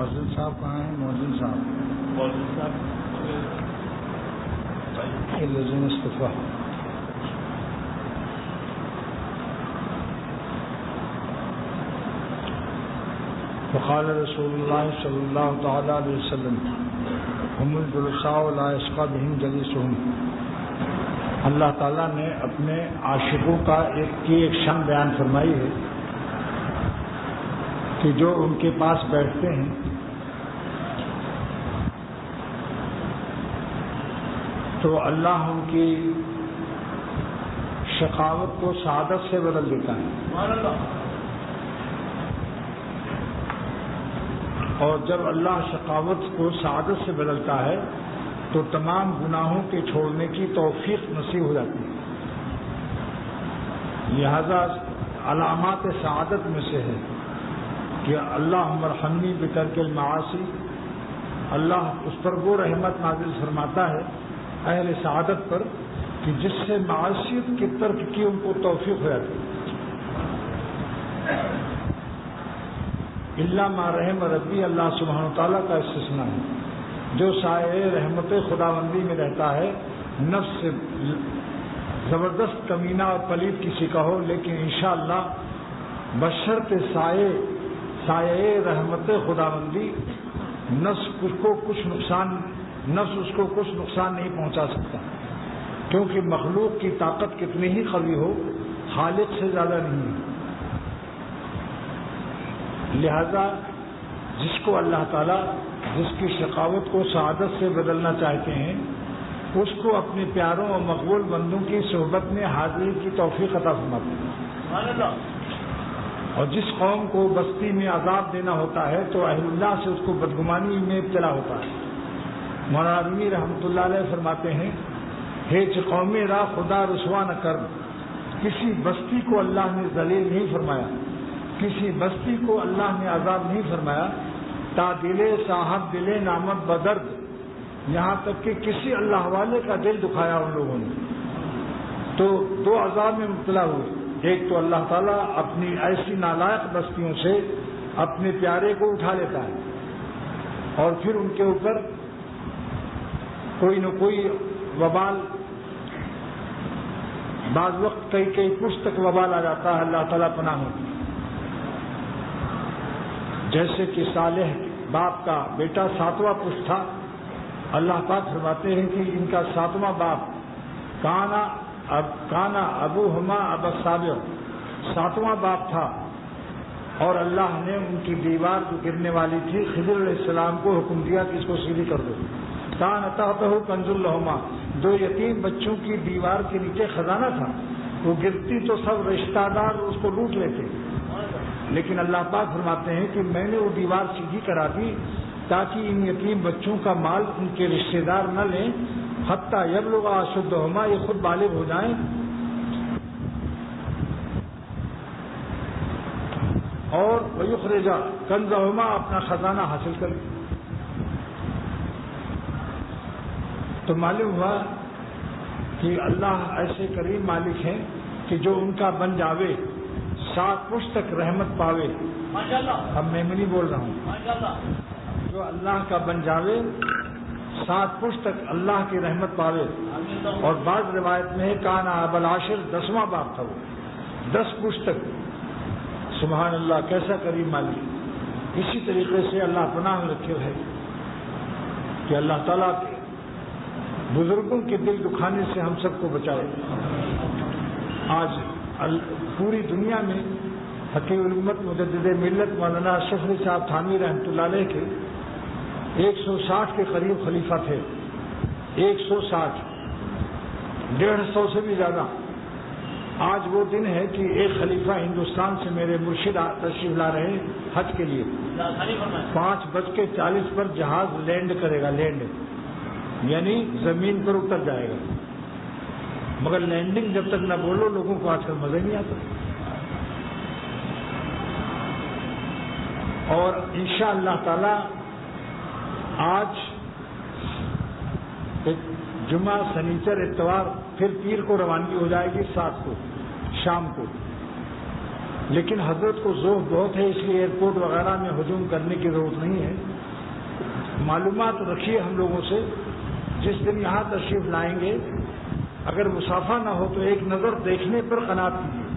مؤذن صاحب کہاں ہیں؟ مؤذن صاحب لازم استفا. وقال رسول اللہ صلی اللہ تعالی علیہ وسلم هم الجلساء لا يشقى بهم جليسهم. اللہ تعالیٰ نے اپنے عاشقوں کا ایک شان بیان فرمائی ہے کہ جو ان کے پاس بیٹھتے ہیں تو اللہ ان کی شقاوت کو سعادت سے بدل دیتا ہے. اور جب اللہ شقاوت کو سعادت سے بدلتا ہے تو تمام گناہوں کے چھوڑنے کی توفیق نصیب ہو جاتی ہے. لہذا علامات سعادت میں سے ہے کہ اللہ مرحمی بترک المعاصی، اللہ اس پر وہ رحمت نازل فرماتا ہے اہل سعادت پر کہ جس سے معاشیت کی ترک کی ان کو توفیق ہو جاتی ہے. اللہ ما رحم ربی، اللہ سبحانہ وتعالیٰ کا استثناء ہے. جو سائے رحمت خداوندی میں رہتا ہے، نفس سے زبردست کمینہ اور پلید کسی کا ہو، لیکن انشاءاللہ بشرط سائے رحمت خداوندی نفس اس کو کچھ نقصان نہیں پہنچا سکتا، کیونکہ مخلوق کی طاقت کتنی ہی قوی ہو خالق سے زیادہ نہیں ہے. لہذا جس کو اللہ تعالیٰ جس کی شقاوت کو سعادت سے بدلنا چاہتے ہیں اس کو اپنے پیاروں اور مقبول بندوں کی صحبت میں حاضری کی توفیق عطا فرماتے ہیں. اور جس قوم کو بستی میں عذاب دینا ہوتا ہے تو اہل اللہ سے اس کو بدگمانی میں ابتلا ہوتا ہے. مولانا رومی رحمۃ اللہ علیہ فرماتے ہیں، ہیچ قوم را خدا رسوا نہ کر. کسی بستی کو اللہ نے ذلیل نہیں فرمایا، کسی بستی کو اللہ نے عذاب نہیں فرمایا. تا دلے صاحب دلے نامت بدرد، یہاں تک کہ کسی اللہ والے کا دل دکھایا ان لوگوں نے تو دو عذاب میں مبتلا ہوئے. ایک تو اللہ تعالیٰ اپنی ایسی نالائق بستیوں سے اپنے پیارے کو اٹھا لیتا ہے اور پھر ان کے اوپر کوئی نہ کوئی وبال، بعض وقت کئی پشت تک وبال آ جاتا ہے. اللہ تعالیٰ پناہ ہوتی. جیسے کہ صالح باپ کا بیٹا 7واں پشت تھا، اللہ پاک فرماتے ہیں کہ ان کا 7واں باپ کانا ابوہما ابا السابع، 7واں باپ تھا اور اللہ نے ان کی دیوار جو گرنے والی تھی خضر علیہ السلام کو حکم دیا کہ اس کو سیدھی کر دو. کان تحتہ کنز لہما، 2 یتیم بچوں کی دیوار کے نیچے خزانہ تھا، وہ گرتی تو سب رشتہ دار اس کو لوٹ لیتے، لیکن اللہ پاک فرماتے ہیں کہ میں نے وہ دیوار سیدھی کرا دی تاکہ ان یتیم بچوں کا مال ان کے رشتہ دار نہ لیں، حتیٰ یبلغ اشدہما، یہ خود بالغ ہو جائیں اور ویخرج کنزہما، اپنا خزانہ حاصل کریں. تو معلوم ہوا کہ اللہ ایسے کریم مالک ہیں کہ جو ان کا بن جاوے 7 پشت تک رحمت پاوے. اب میں نہیں بول رہا ہوں، جو اللہ کا بن جاوے 7 پشت تک اللہ کی رحمت پاوے. اور بعض روایت میں کانا ابا العاشر، 10واں باپ تھا وہ، 10 پشت تک. سبحان اللہ، کیسا کریم مالک. اسی طریقے سے اللہ پناہ میں رکھے ہے کہ اللہ تعالیٰ کے بزرگوں کے دل دکھانے سے ہم سب کو بچائے. آج پوری دنیا میں حقیق الامت مجدد ملت مولانا اشرف علی صاحب تھانوی رحمۃ اللہ علیہ کے 160 کے قریب خلیفہ تھے. 160، 150 سے بھی زیادہ. آج وہ دن ہے کہ ایک خلیفہ ہندوستان سے میرے مرشد تشریف لا رہے ہیں حج کے لیے. 5:40 پر جہاز لینڈ کرے گا، لینڈ یعنی زمین پر اتر جائے گا. مگر لینڈنگ جب تک نہ بولو لوگوں کو آج کل مزہ نہیں آتا. اور انشاءاللہ تعالی آج جمعہ، سنیچر، اتوار، پھر پیر کو روانگی ہو جائے گی 7 کو شام کو. لیکن حضرت کو ذوق بہت ہے، اس لیے ایئرپورٹ وغیرہ میں ہجوم کرنے کی ضرورت نہیں ہے. معلومات رکھیے ہم لوگوں سے، جس دن یہاں تشریف لائیں گے اگر مسافہ نہ ہو تو ایک نظر دیکھنے پر قناعت کیجیے،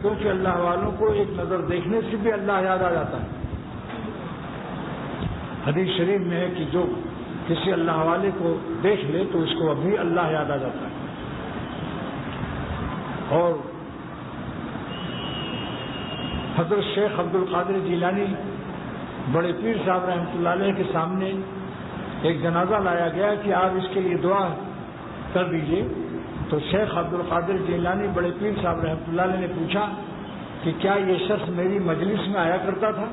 کیونکہ اللہ والوں کو ایک نظر دیکھنے سے بھی اللہ یاد آ جاتا ہے۔ حدیث شریف میں ہے کہ جو کسی اللہ والے کو دیکھ لے تو اس کو ابھی اللہ یاد آ جاتا ہے۔ اور حضرت شیخ عبد القادر جیلانی بڑے پیر صاحب رحمۃ اللہ علیہ کے سامنے ایک جنازہ لایا گیا کہ آپ اس کے لیے دعا کر دیجئے، تو شیخ عبد القادر جیلانی بڑے پیر صاحب رحمۃ اللہ علیہ نے پوچھا کہ کیا یہ شخص میری مجلس میں آیا کرتا تھا؟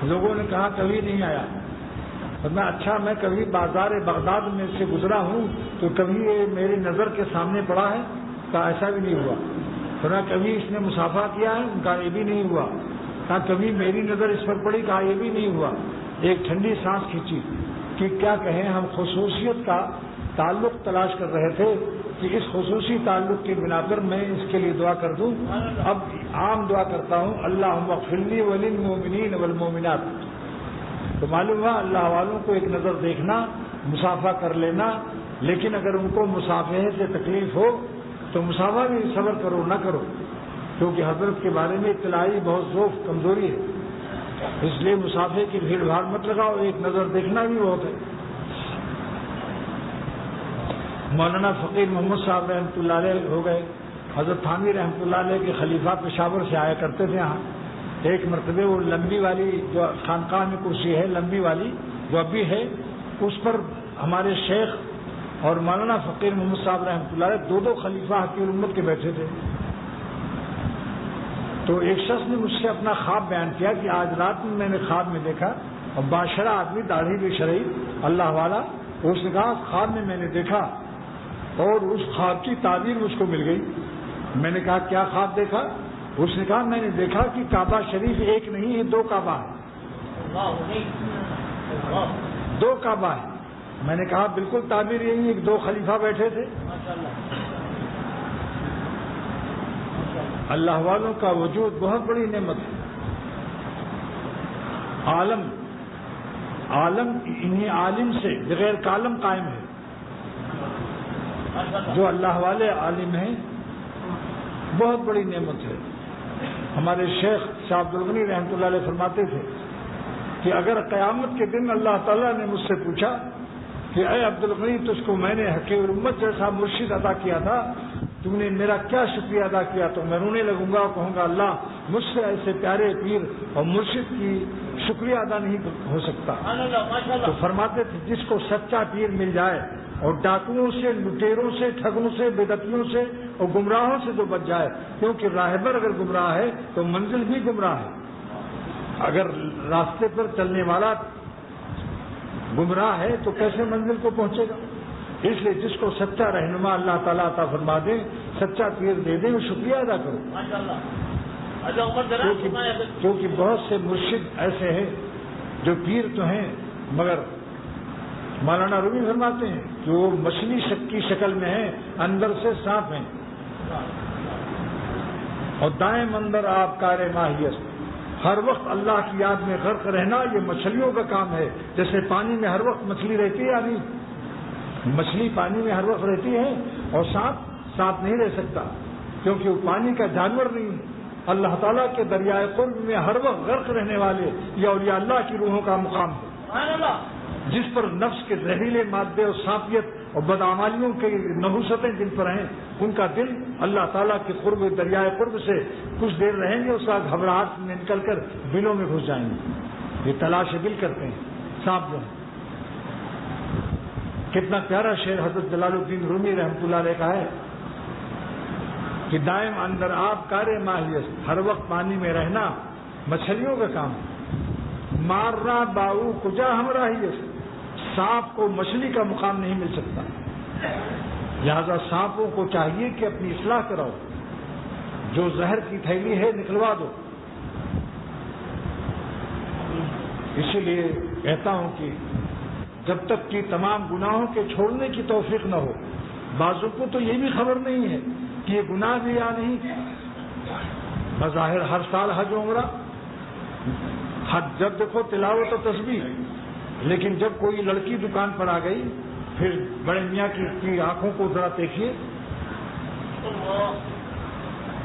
لوگوں نے کہا کبھی نہیں آیا۔ میں اچھا میں کبھی بازار بغداد میں سے گزرا ہوں تو کبھی یہ میری نظر کے سامنے پڑا ہے؟ کہا ایسا بھی نہیں ہوا۔ کہا کبھی اس نے مسافہ کیا ہے؟ کہا یہ بھی نہیں ہوا۔ کہا کبھی میری نظر اس پر پڑی؟ کہا یہ بھی نہیں ہوا۔ ایک ٹھنڈی سانس کھینچی کہ کیا کہیں، ہم خصوصیت کا تعلق تلاش کر رہے تھے کہ اس خصوصی تعلق کی بنا پر میں اس کے لیے دعا کر دوں، اب عام دعا کرتا ہوں اللہم اغفر لی وللمؤمنین والمؤمنات۔ تو معلوم ہوا اللہ والوں کو ایک نظر دیکھنا، مسافہ کر لینا، لیکن اگر ان کو مسافے سے تکلیف ہو تو مسافہ بھی صبر کرو نہ کرو، کیونکہ حضرت کے بارے میں اطلاعی بہت ضعف کمزوری ہے، اس لیے مسافے کی بھیڑ بھاڑ مت لگاؤ، ایک نظر دیکھنا بھی بہت ہے۔ مولانا فقیر محمد صاحب رحمۃ اللہ علیہ ہو گئے، حضرت تھانوی رحمۃ اللہ علیہ کے خلیفہ پشاور سے آیا کرتے تھے یہاں۔ ایک مرتبہ وہ لمبی والی جو خانقاہ میں کرسی ہے لمبی والی جو ابھی ہے، اس پر ہمارے شیخ اور مولانا فقیر محمد صاحب رحمۃ اللہ علیہ دو خلیفہ حقیر امت کے بیٹھے تھے۔ تو ایک شخص نے مجھ سے اپنا خواب بیان کیا کہ آج رات میں نے خواب میں دیکھا، اور باشرہ آدمی، داڑھی بھی شرعی اللہ والا، اس نے کہا خواب میں نے دیکھا اور اس خواب کی تعبیر مجھ کو مل گئی۔ میں نے کہا کیا خواب دیکھا؟ اس نے کہا میں نے دیکھا کہ کعبہ شریف ایک نہیں ہے، دو کعبہ ہے، دو کعبہ ہے۔ میں نے کہا بالکل تعبیر یہی ہے کہ دو خلیفہ بیٹھے تھے۔ اللہ والوں کا وجود بہت بڑی نعمت ہے۔ عالم انہیں عالم سے بغیر کالم قائم ہے۔ جو اللہ والے عالم ہیں بہت بڑی نعمت ہے۔ ہمارے شیخ شاہ عبد الغنی رحمۃ اللہ علیہ فرماتے تھے کہ اگر قیامت کے دن اللہ تعالیٰ نے مجھ سے پوچھا کہ اے عبد الغنی تجھ کو میں نے حقیر امت جیسا مرشد عطا کیا تھا، تم نے میرا کیا شکریہ ادا کیا، تو میں رونے لگوں گا اور کہوں گا اللہ مجھ سے ایسے پیارے پیر اور مرشد کی شکریہ ادا نہیں ہو سکتا۔ تو فرماتے تھے جس کو سچا پیر مل جائے اور ڈاکوؤں سے، لٹیروں سے، ٹھگوں سے، بدعتیوں سے اور گمراہوں سے جو بچ جائے، کیونکہ راہبر اگر گمراہ ہے تو منزل بھی گمراہ ہے۔ اگر راستے پر چلنے والا گمراہ ہے تو کیسے منزل کو پہنچے گا؟ اس لیے جس کو سچا رہنما اللہ تعالیٰ عطا فرما دے، سچا پیر دے دیں، وہ شکریہ ادا کرو۔ کیونکہ بہت سے مرشد ایسے ہیں جو پیر تو ہیں مگر مولانا رومی فرماتے ہیں کہ وہ مچھلی کی شکل میں ہیں، اندر سے سانپ ہیں، اور دائم اندر آپ کار ماہیت، ہر وقت اللہ کی یاد میں غرق رہنا یہ مچھلیوں کا کام ہے۔ جیسے پانی میں ہر وقت مچھلی رہتی ہے یا نہیں؟ مچھلی پانی میں ہر وقت رہتی ہے، اور سانپ نہیں رہ سکتا کیونکہ وہ پانی کا جانور نہیں ہے۔ اللہ تعالیٰ کے دریائے قرب میں ہر وقت غرق رہنے والے یہ اولیاء اللہ کی روحوں کا مقام ہے، جس پر نفس کے زہریلے مادے اور سانپیت اور بدعمالیوں کی نحوستیں جن پر ہیں، ان کا دل اللہ تعالیٰ کے قرب دریائے قرب سے کچھ دیر رہیں گے، اس کا گھبراہٹ میں نکل کر بلوں میں گھس جائیں گے۔ یہ تلاش دل کرتے ہیں سانپ جو ہے۔ کتنا پیارا شعر حضرت جلال الدین رومی رحمۃ اللہ علیہ کا ہے کہ دائم اندر آپ کار ماہیت، ہر وقت پانی میں رہنا مچھلیوں کا کام ہے۔ مارنا باؤ کجا ہمراہیت، سانپ کو مچھلی کا مقام نہیں مل سکتا، لہذا سانپوں کو چاہیے کہ اپنی اصلاح کراؤ، جو زہر کی تھیلی ہے نکلوا دو۔ اسی لیے کہتا ہوں کہ جب تک کہ تمام گناہوں کے چھوڑنے کی توفیق نہ ہو، بعضوں کو تو یہ بھی خبر نہیں ہے کہ یہ گناہ بھی یا نہیں۔ بظاہر ہر سال حج عمرہ، حد جب دیکھو تلاوت و تسبیح، لیکن جب کوئی لڑکی دکان پر آ گئی پھر بڑے میاں کی آنکھوں کو ذرا دیکھیے،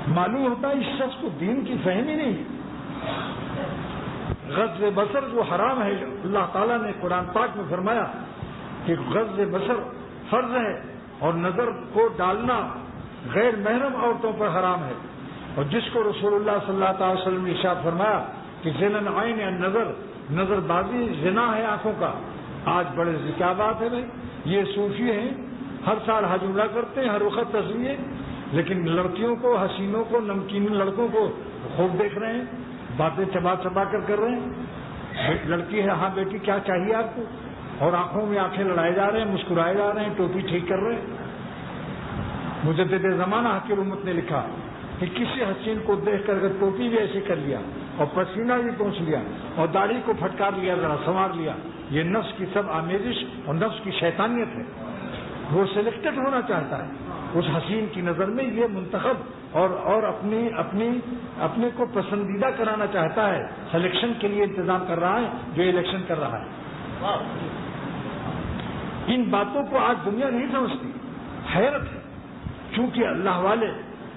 معلوم ہوتا ہے اس شخص کو دین کی فہم ہی نہیں۔ غض بصر جو حرام ہے، اللہ تعالیٰ نے قرآن پاک میں فرمایا کہ غض بصر فرض ہے اور نظر کو ڈالنا غیر محرم عورتوں پر حرام ہے، اور جس کو رسول اللہ صلی اللہ علیہ وسلم نے ارشاد فرمایا کہ زنا العین نظر بازی زنا ہے آنکھوں کا۔ آج بڑے کیا بات ہے بھائی، یہ صوفی ہیں، ہر سال حج عمرہ کرتے ہیں، ہر وقت تصویر، لیکن لڑکیوں کو، حسینوں کو، نمکین لڑکوں کو خوب دیکھ رہے ہیں، باتیں چبا چبا کر رہے ہیں۔ لڑکی ہے، ہاں بیٹی کیا چاہیے آپ کو، اور آنکھوں میں آنکھیں لڑائے جا رہے ہیں، مسکرائے جا رہے ہیں، ٹوپی ٹھیک کر رہے ہیں۔ مجدد زمانہ حقیر امت نے لکھا کہ کسی حسین کو دیکھ کر اگر ٹوپی بھی ایسے کر لیا اور پسینہ بھی پہنچ لیا اور داڑھی کو پھٹکار لیا، ذرا سنوار لیا، یہ نفس کی سب آمیزش اور نفس کی شیطانیت ہے۔ وہ سلیکٹڈ ہونا چاہتا ہے، اس حسین کی نظر میں یہ منتخب اور اپنے کو پسندیدہ کرانا چاہتا ہے، سلیکشن کے لیے انتظام کر رہا ہے جو الیکشن کر رہا ہے۔ ان باتوں کو آج دنیا نہیں سمجھتی، حیرت ہے، چونکہ اللہ والے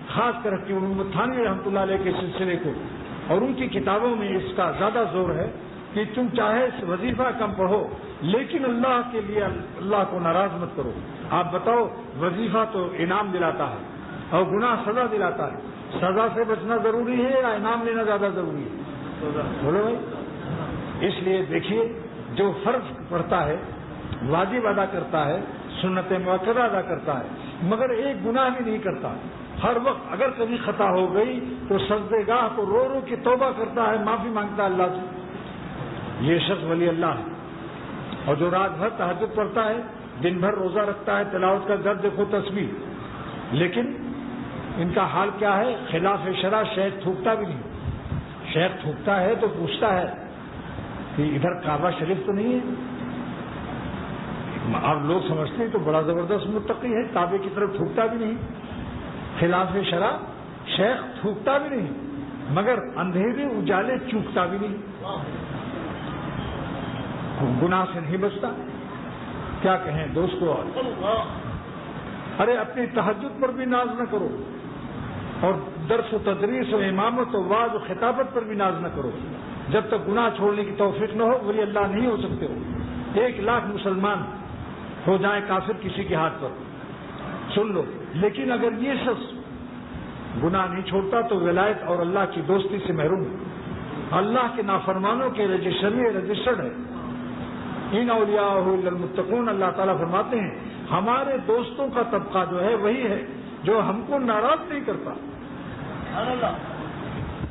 خاص کر کے محمد تھانوی رحمۃ اللہ علیہ کے سلسلے کو اور ان کی کتابوں میں اس کا زیادہ زور ہے کہ تم چاہے وظیفہ کم پڑھو لیکن اللہ کے لیے اللہ کو ناراض مت کرو۔ آپ بتاؤ، وظیفہ تو انعام دلاتا ہے اور گناہ سزا دلاتا ہے، سزا سے بچنا ضروری ہے یا انعام لینا زیادہ ضروری ہے؟ بولو بھائی۔ اس لیے دیکھیے، جو فرض پڑھتا ہے، واجب ادا کرتا ہے، سنت مؤکدہ ادا کرتا ہے، مگر ایک گناہ بھی نہیں کرتا، ہر وقت اگر کبھی خطا ہو گئی تو سجدے گاہ کو رو رو کے توبہ کرتا ہے، معافی مانگتا ہے اللہ سے، یہ شخص ولی اللہ ہے۔ اور جو رات بھر تہجد پڑھتا ہے، دن بھر روزہ رکھتا ہے، تلاوت کا درد دیکھو تسبیح، لیکن ان کا حال کیا ہے؟ خلاف شرع شیخ تھوکتا بھی نہیں۔ شیخ تھوکتا ہے تو پوچھتا ہے کہ ادھر کعبہ شریف تو نہیں ہے؟ آپ لوگ سمجھتے ہیں تو بڑا زبردست متقی ہے، کعبے کی طرف تھوکتا بھی نہیں، خلاف شرع شیخ تھوکتا بھی نہیں، مگر اندھیرے اجالے چوکتا بھی نہیں، گناہ سے نہیں بچتا۔ کیا کہیں دوستو، ارے اپنی تہجد پر بھی ناز نہ کرو، اور درس و تدریس و امامت و وعظ و خطابت پر بھی ناز نہ کرو، جب تک گناہ چھوڑنے کی توفیق نہ ہو ولی اللہ نہیں ہو سکتے ہو۔ 1,00,000 مسلمان ہو جائیں کافر کسی کے ہاتھ پر، سن لو، لیکن اگر یہ شخص گناہ نہیں چھوڑتا تو ولایت اور اللہ کی دوستی سے محروم ہے، اللہ کے نافرمانوں کے رجسٹرڈ ہے۔ ان اولیاء الا المتقون، اللہ تعالیٰ فرماتے ہیں ہمارے دوستوں کا طبقہ جو ہے وہی ہے جو ہم کو ناراض نہیں کرتا۔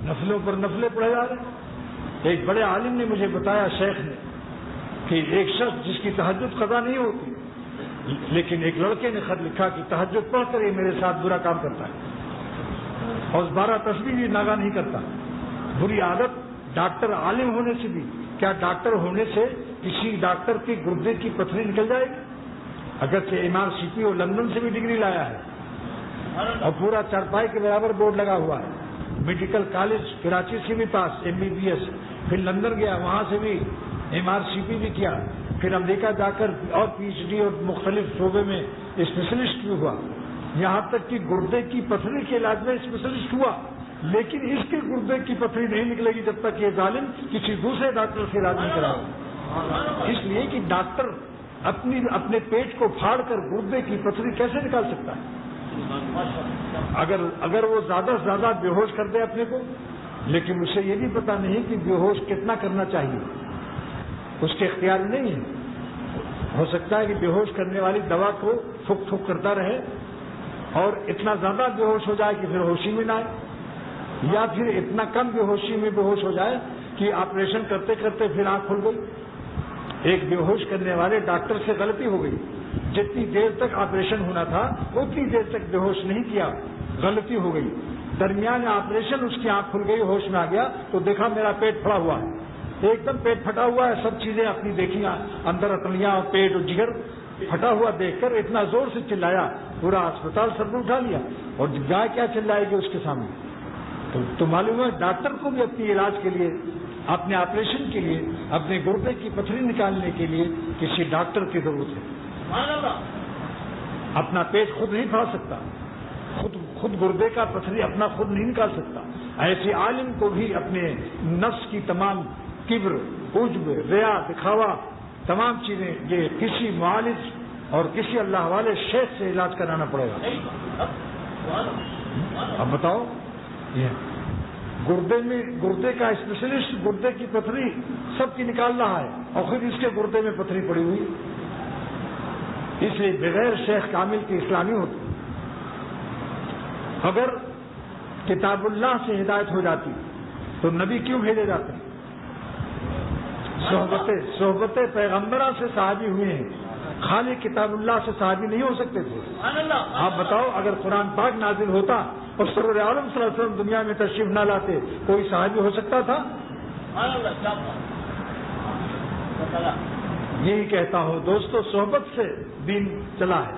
نفلوں پر نفلیں پڑھے جا رہے ہیں۔ ایک بڑے عالم نے مجھے بتایا، شیخ نے، کہ ایک شخص جس کی تہجد قضا نہیں ہوتی، لیکن ایک لڑکے نے خط لکھا کہ تہجد پڑھ کر یہ میرے ساتھ برا کام کرتا ہے اور 12 تسبیح بھی ناگا نہیں کرتا۔ بری عادت، ڈاکٹر عالم ہونے سے بھی، کیا ڈاکٹر ہونے سے کسی ڈاکٹر کی گردے کی پتھری نکل جائے گی؟ اگرچہ امام CP اور لندن سے بھی ڈگری لایا ہے اور پورا چارپائی کے برابر بورڈ لگا ہوا ہے، میڈیکل کالج کراچی سے بھی پاس MBBS، پھر لندن گیا، وہاں سے بھی MRCP بھی کیا، پھر امریکہ جا کر اور PhD اور مختلف شعبے میں اسپیشلسٹ بھی ہوا، یہاں تک کہ گردے کی پتھری کے علاج میں اسپیشلسٹ ہوا، لیکن اس کے گردے کی پتھری نہیں نکلے گی جب تک یہ ظالم کسی دوسرے ڈاکٹر سے علاج نہیں کرائے۔ اس لیے کہ ڈاکٹر اپنے پیٹ کو پھاڑ کر گردے کی پتھری کیسے نکال سکتا ہے؟ اگر وہ زیادہ سے زیادہ بے ہوش کر دے اپنے کو، لیکن اسے یہ بھی پتا نہیں کہ بے ہوش کتنا کرنا چاہیے، اس کے اختیار نہیں ہے۔ ہو سکتا ہے کہ بے ہوش کرنے والی دوا کو پھک پھک کرتا رہے اور اتنا زیادہ بے ہوش ہو جائے کہ پھر ہوشی میں نہ آئے، یا پھر اتنا کم بے ہوشی میں بے ہوش ہو جائے کہ آپریشن کرتے کرتے پھر آنکھ کھل گئی۔ ایک بے ہوش کرنے والے ڈاکٹر سے غلطی ہو گئی، جتنی دیر تک آپریشن ہونا تھا اتنی دیر تک بے ہوش نہیں کیا، غلطی ہو گئی، درمیان آپریشن اس کی آنکھ کھل گئی، ہوش میں آ گیا تو دیکھا میرا پیٹ پھٹا ہوا ہے، ایک دم پیٹ پھٹا ہوا ہے، سب چیزیں اپنی دیکھی، اندر اتلیاں اور پیٹ اور جگر پھٹا ہوا دیکھ کر اتنا زور سے چلایا، پورا اسپتال سب نے اٹھا لیا، اور گائے کیا چلائے گی اس کے سامنے؟ تو معلوم ہے ڈاکٹر کو بھی اپنی علاج کے لیے اپنے آپریشن کے لیے، اپنے گردے کی پتھری نکالنے کے لیے کسی ڈاکٹر کی ضرورت ہے. اپنا پیٹ خود نہیں پھاڑ سکتا، خود گردے کا پتھری اپنا خود نہیں نکال سکتا. ایسے عالم کو بھی اپنے نفس کی تمام کبر، عجب، ریا، دکھاوا، تمام چیزیں یہ کسی معالج اور کسی اللہ والے شیخ سے علاج کرانا پڑے گا. اب بتاؤ، یہ گردے کا اسپیشلسٹ گردے کی پتھری سب کی نکال رہا ہے اور خود اس کے گردے میں پتھری پڑی ہوئی. اس لیے بغیر شیخ کامل کی اسلامی ہوتی. اگر کتاب اللہ سے ہدایت ہو جاتی تو نبی کیوں بھیجے جاتے ہیں؟ صحبت پیغمبروں سے صحابی ہوئے ہیں، خالی کتاب اللہ سے صحابی نہیں ہو سکتے تھے. آپ بتاؤ، اگر قرآن پاک نازل ہوتا اور سرور عالم صلی اللہ علیہ وسلم دنیا میں تشریف نہ لاتے، کوئی صحابی ہو سکتا تھا؟ یہی کہتا ہوں دوستو، صحبت سے دین چلا ہے،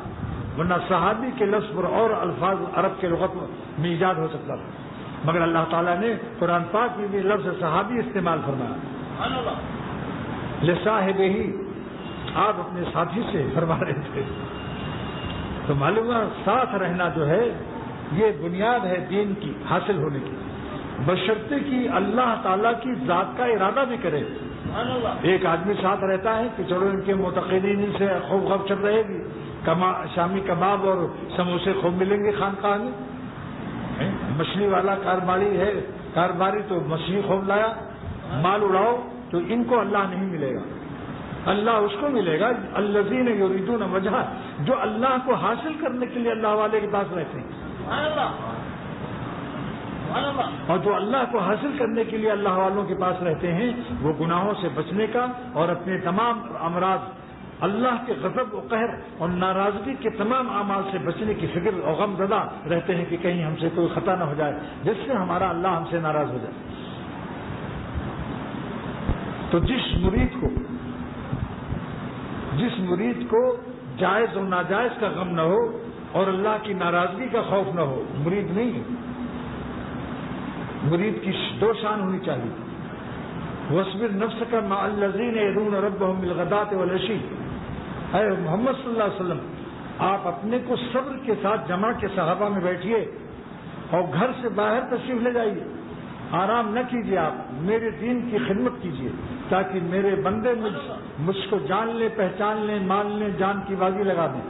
ورنہ صحابی کے لفظ پر اور الفاظ عرب کے لغت میں ایجاد ہو سکتا تھا، مگر اللہ تعالیٰ نے قرآن پاک میں بھی لفظ صحابی استعمال فرمایا. لصاحب ہی، آپ اپنے ساتھی سے فرما رہے تھے. تو معلوم ہے ساتھ رہنا جو ہے یہ بنیاد ہے دین کی حاصل ہونے کی، بشرطے کی اللہ تعالیٰ کی ذات کا ارادہ بھی کرے. ایک آدمی ساتھ رہتا ہے کہ چلو ان کے معتقدین سے خوب غب چل رہے گی، شامی کباب اور سموسے خوب ملیں گے خانقاہ میں. مچھلی والا کاروباری تو مچھلی خوب لایا، مال اڑاؤ، تو ان کو اللہ نہیں ملے گا. اللہ اس کو ملے گا الذین یریدون وجہ، جو اللہ کو حاصل کرنے کے لیے اللہ والے کے پاس رہتے ہیں. اور جو اللہ کو حاصل کرنے کے لیے اللہ والوں کے پاس رہتے ہیں وہ گناہوں سے بچنے کا اور اپنے تمام امراض، اللہ کے غضب و قہر اور ناراضگی کے تمام اعمال سے بچنے کی فکر اور غم زدہ رہتے ہیں کہ کہیں ہم سے کوئی خطا نہ ہو جائے جس سے ہمارا اللہ ہم سے ناراض ہو جائے. تو جس مرید کو جائز اور ناجائز کا غم نہ ہو اور اللہ کی ناراضگی کا خوف نہ ہو، مرید نہیں ہے. مرید کی دو شان ہونی چاہیے. وَاصْبِرْ نَفْسَكَ مَعَ الَّذِينَ يَدْعُونَ رَبَّهُمْ بِالْغَدَاةِ وَالْعَشِيِّ. اے محمد صلی اللہ علیہ وسلم، آپ اپنے کو صبر کے ساتھ جمع کے صحابہ میں بیٹھیے اور گھر سے باہر تشریف لے جائیے. آرام نہ کیجیے، آپ میرے دین کی خدمت کیجیے تاکہ میرے بندے مجھ کو جان لیں، پہچان لیں، مان لیں، جان کی بازی لگا دیں.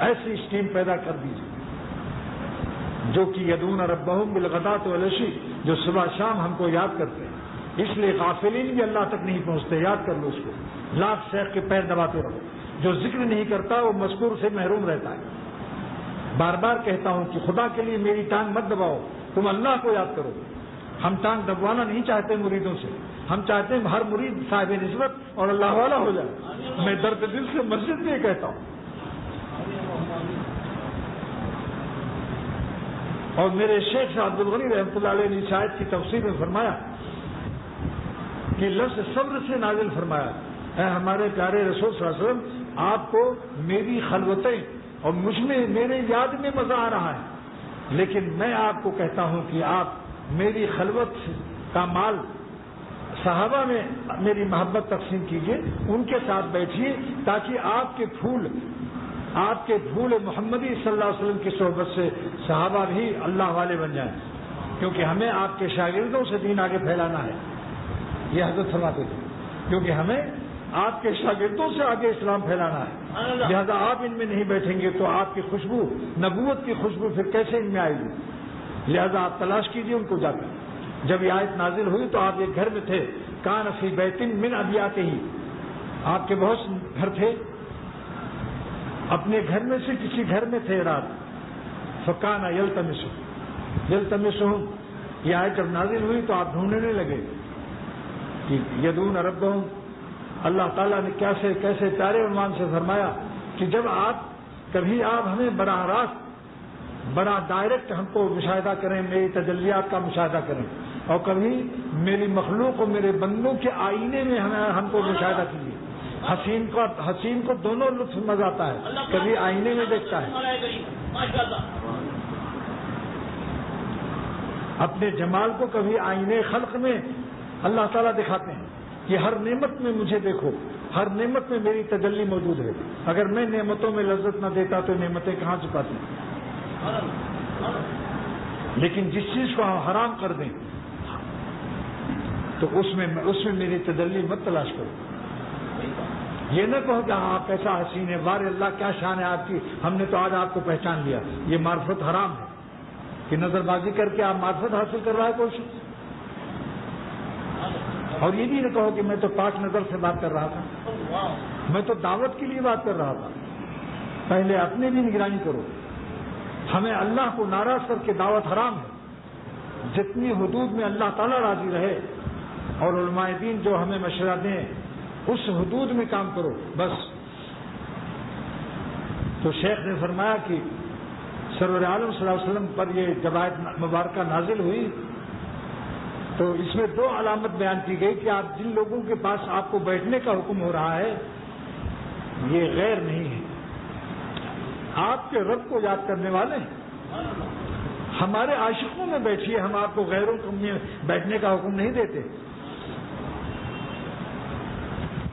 ایسی اسٹیم پیدا کر دیجیے جو کہ یدعون ربہم بالغداۃ والعشی، جو صبح شام ہم کو یاد کرتے ہیں. اس لیے غافلین بھی اللہ تک نہیں پہنچتے. یاد کر لو اس کو، لاکھ شیخ کے پیر دباتے رہو. جو ذکر نہیں کرتا وہ مذکور سے محروم رہتا ہے. بار بار کہتا ہوں کہ خدا کے لیے میری ٹانگ مت دباؤ، تم اللہ کو یاد کرو. ہم ٹانگ دبوانا نہیں چاہتے مریدوں سے، ہم چاہتے ہیں ہر مرید صاحب نسبت اور اللہ والا ہو جائے. میں درد دل سے مسجد میں کہتا ہوں. اور میرے شیخ شاہ عبد الغنی رحمۃ اللہ علیہ نے شاید کی تفسیر میں فرمایا کہ لفظ صبر سے نازل فرمایا، اے ہمارے پیارے رسول صلی اللہ علیہ وسلم، آپ کو میری خلوتیں اور مجھ میں میرے یاد میں مزہ آ رہا ہے، لیکن میں آپ کو کہتا ہوں کہ آپ میری خلوت کا مال صحابہ میں میری محبت تقسیم کیجیے، ان کے ساتھ بیٹھیے تاکہ آپ کے پھول محمدی صلی اللہ علیہ وسلم کی صحبت سے صحابہ بھی اللہ والے بن جائیں، کیونکہ ہمیں آپ کے شاگردوں سے دین آگے پھیلانا ہے. یہ حضرت فرماتے تھے کیونکہ ہمیں آپ کے شاگردوں سے آگے اسلام پھیلانا ہے. لہذا آپ ان میں نہیں بیٹھیں گے تو آپ کی خوشبو، نبوت کی خوشبو پھر کیسے ان میں آئے گی؟ لہذا آپ تلاش کیجیے ان کو جا کر. جب یہ آیت نازل ہوئی تو آپ ایک گھر میں تھے، کان فی بیت من ابیاتہ، آپ کے بہت گھر تھے، اپنے گھر میں سے کسی گھر میں تھے رات. فکان یلتمسہم، یہ آیت جب نازل ہوئی تو آپ ڈھونڈنے لگے کہ یدعون ربہم. اللہ تعالیٰ نے کیسے پیارے عنوان سے فرمایا کہ جب کبھی آپ ہمیں براہ راست، بڑا ڈائریکٹ ہم کو مشاہدہ کریں، میری تجلیات کا مشاہدہ کریں، اور کبھی میری مخلوق اور میرے بندوں کے آئینے میں ہم کو مشاہدہ کیجیے. حسین کو دونوں لطف مزہ آتا ہے، کبھی آئینے میں دیکھتا ہے اپنے جمال کو، کبھی آئینے خلق میں اللہ تعالیٰ دکھاتے ہیں کہ ہر نعمت میں مجھے دیکھو، ہر نعمت میں میری تجلی موجود ہے. اگر میں نعمتوں میں لذت نہ دیتا تو نعمتیں کہاں سے پاتی؟ لیکن جس چیز کو ہم حرام کر دیں تو اس میں میری تجلی مت تلاش کرو. یہ نہ کہو کہ ہاں کیسا حسین ہے، بار اللہ کیا شان ہے آپ کی، ہم نے تو آج آپ کو پہچان لیا. یہ معرفت حرام ہے کہ نظر بازی کر کے آپ معرفت حاصل کر رہا ہے کوئی شخص. اور یہ بھی نہ کہو کہ میں تو پاک نظر سے بات کر رہا تھا، میں تو دعوت کے لیے بات کر رہا تھا. پہلے اپنے بھی نگرانی کرو. ہمیں اللہ کو ناراض کر کے دعوت حرام ہے. جتنی حدود میں اللہ تعالیٰ راضی رہے اور علماء دین جو ہمیں مشورہ دیں اس حدود میں کام کرو بس. تو شیخ نے فرمایا کہ سرور عالم صلی اللہ علیہ وسلم پر یہ جب آیت مبارکہ نازل ہوئی تو اس میں 2 علامت بیان کی گئی کہ آپ جن لوگوں کے پاس آپ کو بیٹھنے کا حکم ہو رہا ہے یہ غیر نہیں ہے، آپ کے رب کو یاد کرنے والے ہیں. ہمارے عاشقوں میں بیٹھیے، ہم آپ کو غیروں میں بیٹھنے کا حکم نہیں دیتے.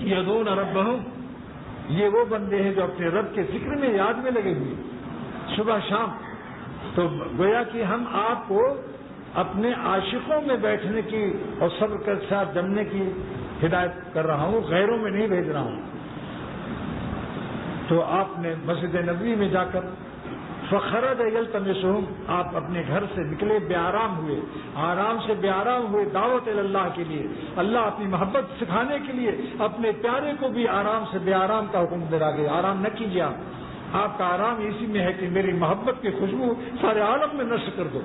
یدعون ربہم، یہ وہ بندے ہیں جو اپنے رب کے ذکر میں یاد میں لگے ہوئے صبح شام. تو گویا کہ ہم آپ کو اپنے عاشقوں میں بیٹھنے کی اور صبر کے ساتھ جمنے کی ہدایت کر رہا ہوں، غیروں میں نہیں بھیج رہا ہوں. تو آپ نے مسجد نبوی میں جا کر فخرج یلتمسہم، آپ اپنے گھر سے نکلے، بے آرام ہوئے، آرام سے بے آرام ہوئے دعوت اللہ کے لیے، اللہ اپنی محبت سکھانے کے لیے اپنے پیارے کو بھی آرام سے بے آرام کا حکم دے رہا. آرام نہ کیجیے آپ کا آرام اسی میں ہے کہ میری محبت کی خوشبو سارے عالم میں نشر کر دو.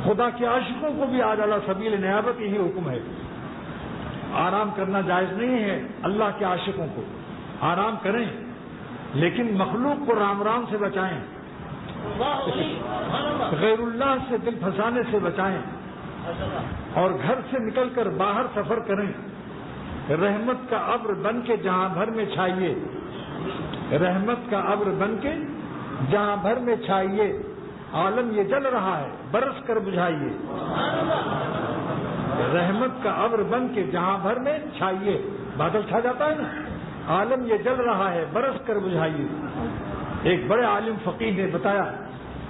خدا کے عاشقوں کو بھی آج علی سبیل نیابت یہی حکم ہے. آرام کرنا جائز نہیں ہے. اللہ کے عاشقوں کو آرام کریں لیکن مخلوق کو رام رام سے بچائیں، غیر اللہ سے دل پھنسانے سے بچائیں، اور گھر سے نکل کر باہر سفر کریں. رحمت کا ابر بن کے جہاں بھر میں چھائیے، رحمت کا ابر بن کے جہاں بھر میں چھائیے، عالم یہ جل رہا ہے برس کر بجھائیے. رحمت کا ابر بن کے جہاں بھر میں چھائیے، بادل چھا جاتا ہے نا، عالم یہ جل رہا ہے برس کر بجھائیے. ایک بڑے عالم فقیر نے بتایا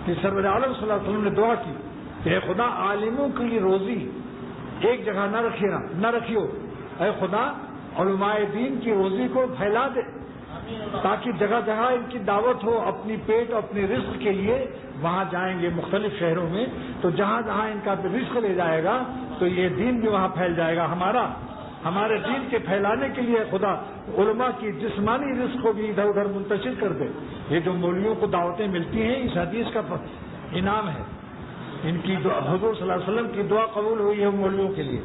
کہ سرور عالم صلی اللہ علیہ وسلم نے دعا کی کہ اے خدا عالموں کے لیے روزی ایک جگہ نہ رکھیو، اے خدا علماء دین کی روزی کو پھیلا دے تاکہ جگہ جگہ ان کی دعوت ہو، اپنی پیٹ اپنے رزق کے لیے وہاں جائیں گے مختلف شہروں میں، تو جہاں جہاں ان کا رزق لے جائے گا تو یہ دین بھی وہاں پھیل جائے گا. ہمارے دین کے پھیلانے کے لیے خدا علماء کی جسمانی رزق کو بھی ادھر ادھر منتشر کر دے. یہ جو مولویوں کو دعوتیں ملتی ہیں اس حدیث کا انعام ہے. ان کی حضور صلی اللہ علیہ وسلم کی دعا قبول ہوئی ہے مولویوں کے لیے.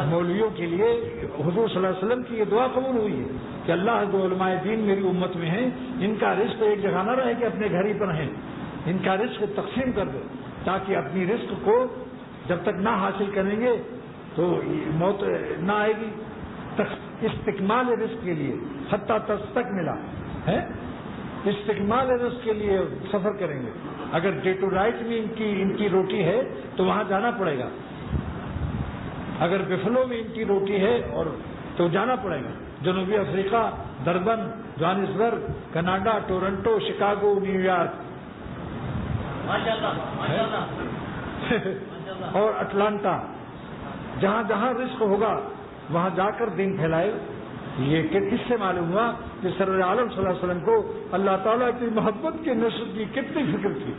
مولویوں کے لیے حضور صلی اللہ علیہ وسلم کی یہ دعا قبول ہوئی ہے کہ اللہ جو علماء دین میری امت میں ہیں ان کا رزق ایک جگہ نہ رہے کہ اپنے گھر ہی پر ہیں، ان کا رزق تقسیم کر دے تاکہ اپنی رزق کو جب تک نہ حاصل کریں گے تو موت نہ آئے گی. استکمال رزق کے لیے حتیٰ تک ملا ہے، استکمال رزق کے لیے سفر کریں گے. اگر ڈے ٹو رائٹ میں ان کی روٹی ہے تو وہاں جانا پڑے گا، اگر بفلو میں ان کی روٹی ہے اور تو جانا پڑے گا. جنوبی افریقہ، Durban, Johannesburg, Canada, Toronto, Chicago, New York اور اٹلانٹا، جہاں جہاں رزق ہوگا وہاں جا کر دین پھیلائے. یہ کس سے معلوم ہوا کہ سرور عالم صلی اللہ علیہ وسلم کو اللہ تعالیٰ کی محبت کے نشر کی کتنی فکر تھی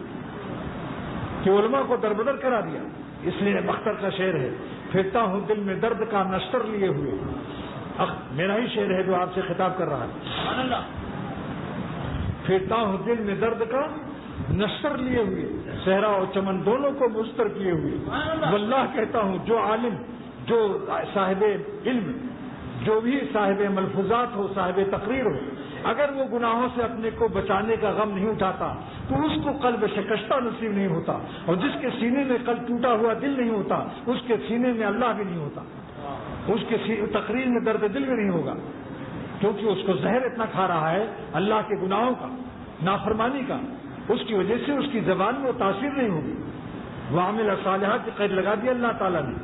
کہ علماء کو دربدر کرا دیا. اس لیے اختر کا شعر ہے، پھرتا ہوں دل میں درد کا نشتر لیے ہوئے. میرا ہی شعر ہے جو آپ سے خطاب کر رہا ہے. پھرتا ہوں دل میں درد کا نشتر لیے ہوئے، صحرا اور چمن دونوں کو مستر کیے ہوئے. واللہ کہتا ہوں جو عالم، جو صاحب علم، جو بھی صاحب ملفوظات ہو، صاحب تقریر ہو، اگر وہ گناہوں سے اپنے کو بچانے کا غم نہیں اٹھاتا تو اس کو قلب شکستہ نصیب نہیں ہوتا، اور جس کے سینے میں قلب ٹوٹا ہوا دل نہیں ہوتا اس کے سینے میں اللہ بھی نہیں ہوتا، اس کے تقریر میں درد دل بھی نہیں ہوگا، کیونکہ اس کو زہر اتنا کھا رہا ہے اللہ کے گناہوں کا، نافرمانی کا، اس کی وجہ سے اس کی زبان میں وہ تاثیر نہیں ہوگی. وعمل صالحات کی قید لگا دی اللہ تعالیٰ نے